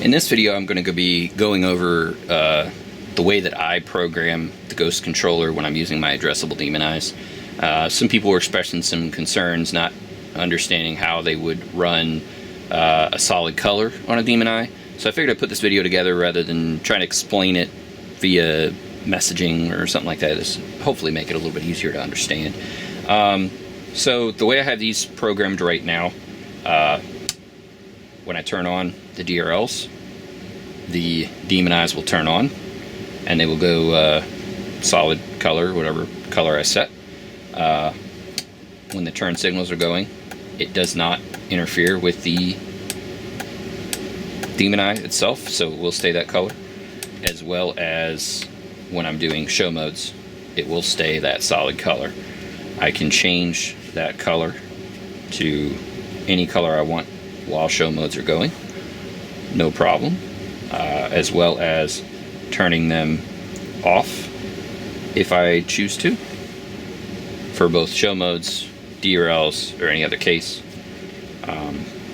In this video, I'm going to be going over the way that I program the Ghost controller when I'm using my addressable demon eyes. Some people were expressing some concerns not understanding how they would run a solid color on a demon eye. So I figured I'd put this video together rather than trying to explain it via messaging or something like that. This hopefully make it a little bit easier to understand. So the way I have these programmed right now, when I turn on the DRLs, the demon eyes will turn on and they will go solid color, whatever color I set. When the turn signals are going, it does not interfere with the demon eye itself, so it will stay that color. As well as when I'm doing show modes, it will stay that solid color. I can change that color to any color I want while show modes are going, no problem. As well as turning them off if I choose to, for both show modes, DRLs, or any other case.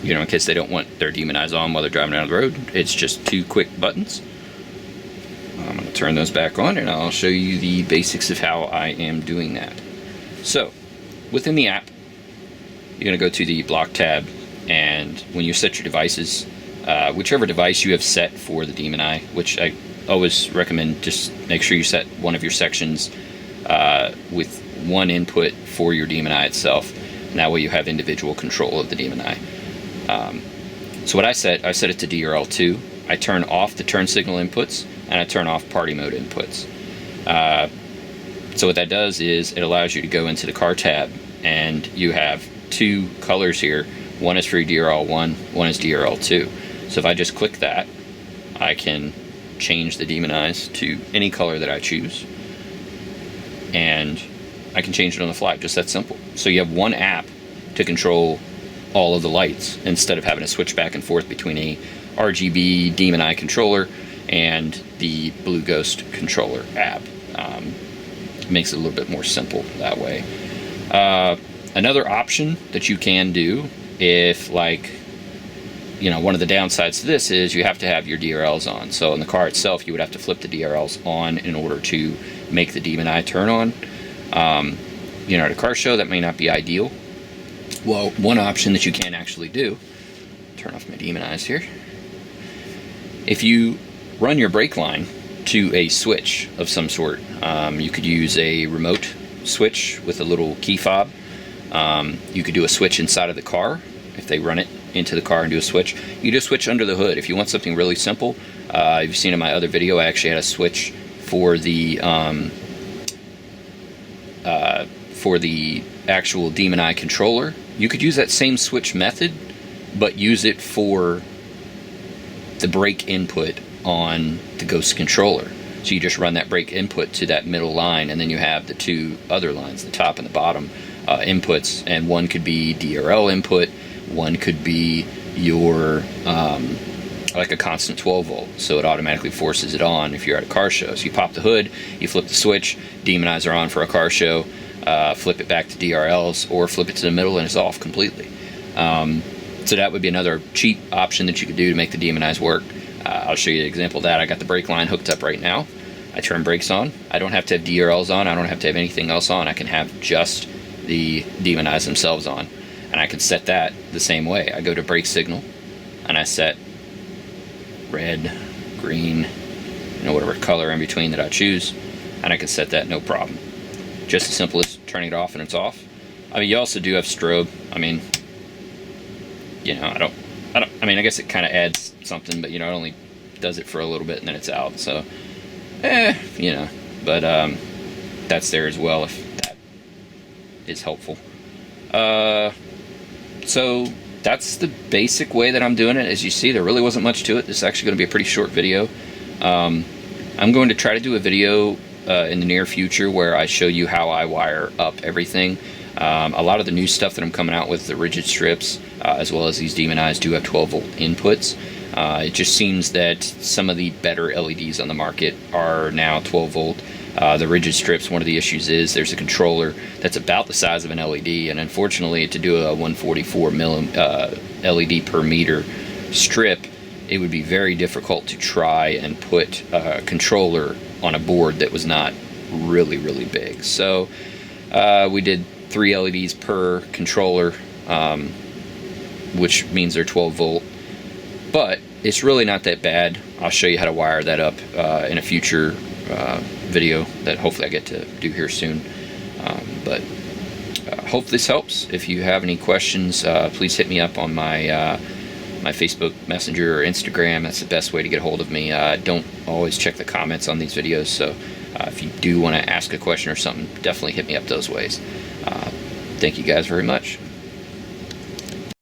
You know, in case they don't want their demon eyes on while they're driving down the road, it's just 2 quick buttons. I'm going to turn those back on and I'll show you the basics of how I am doing that. So, within the app, you're going to go to the block tab, and when you set your devices, whichever device you have set for the demon eye, which I always recommend, just make sure you set one of your sections with one input for your demon eye itself, and that way you have individual control of the demon eye. So what I set it to DRL2. I turn off the turn signal inputs, and I turn off party mode inputs. So what that does is it allows you to go into the car tab, and you have 2 colors here. One is for DRL1, one is DRL2. So if I just click that, I can change the demon eyes to any color that I choose, and I can change it on the fly, just that simple. So you have one app to control all of the lights instead of having to switch back and forth between a RGB demon eye controller and the BlueGhozt controller app. It makes it a little bit more simple that way. Another option that you can do, if, like, you know, one of the downsides to this is you have to have your DRLs on. So in the car itself, you would have to flip the DRLs on in order to make the demon eye turn on. You know, at a car show, that may not be ideal. Well, one option that you can actually do, turn off my demon eyes here. If you run your brake line to a switch of some sort, you could use a remote switch with a little key fob. You could do a switch inside of the car. If they run it into the car and do a switch, you do a switch under the hood. If you want something really simple, you've seen in my other video, I actually had a switch for the actual demon eye controller. You could use that same switch method, but use it for the brake input on the Ghost controller. So you just run that brake input to that middle line, and then you have the 2 other lines, the top and the bottom inputs, and one could be DRL input, one could be your like a constant 12 volt, so it automatically forces it on if you're at a car show. So you pop the hood, you flip the switch, demon eyes are on for a car show, flip it back to DRLs, or flip it to the middle and it's off completely. So that would be another cheap option that you could do to make the demon eyes work. I'll show you an example of that. I got the brake line hooked up right now. I turn brakes on. I don't have to have DRLs on. I don't have to have anything else on. I can have just the demon eyes themselves on. And I can set that the same way. I go to brake signal and I set red, green, you know, whatever color in between that I choose, and I can set that no problem. Just as simple as turning it off and it's off. I mean, you also do have strobe. I mean, you know, I mean, I guess it kind of adds something, but you know, it only does it for a little bit and then it's out. So, you know, but that's there as well if that is helpful. So that's the basic way that I'm doing it. As you see, there really wasn't much to it. This is actually going to be a pretty short video. I'm going to try to do a video in the near future where I show you how I wire up everything. A lot of the new stuff that I'm coming out with, the rigid strips, as well as these demon eyes, do have 12 volt inputs. It just seems that some of the better LEDs on the market are now 12 volt. The rigid strips, one of the issues is there's a controller that's about the size of an LED, and unfortunately to do a 144 LED per meter strip, it would be very difficult to try and put a controller on a board that was not really big. So we did 3 LEDs per controller, which means they're 12 volt, but it's really not that bad. I'll show you how to wire that up in a future video that hopefully I get to do here soon. But hope this helps. If you have any questions, please hit me up on my my Facebook Messenger or Instagram. That's the best way to get a hold of me. Don't always check the comments on these videos, so if you do want to ask a question or something, definitely hit me up those ways. Thank you guys very much.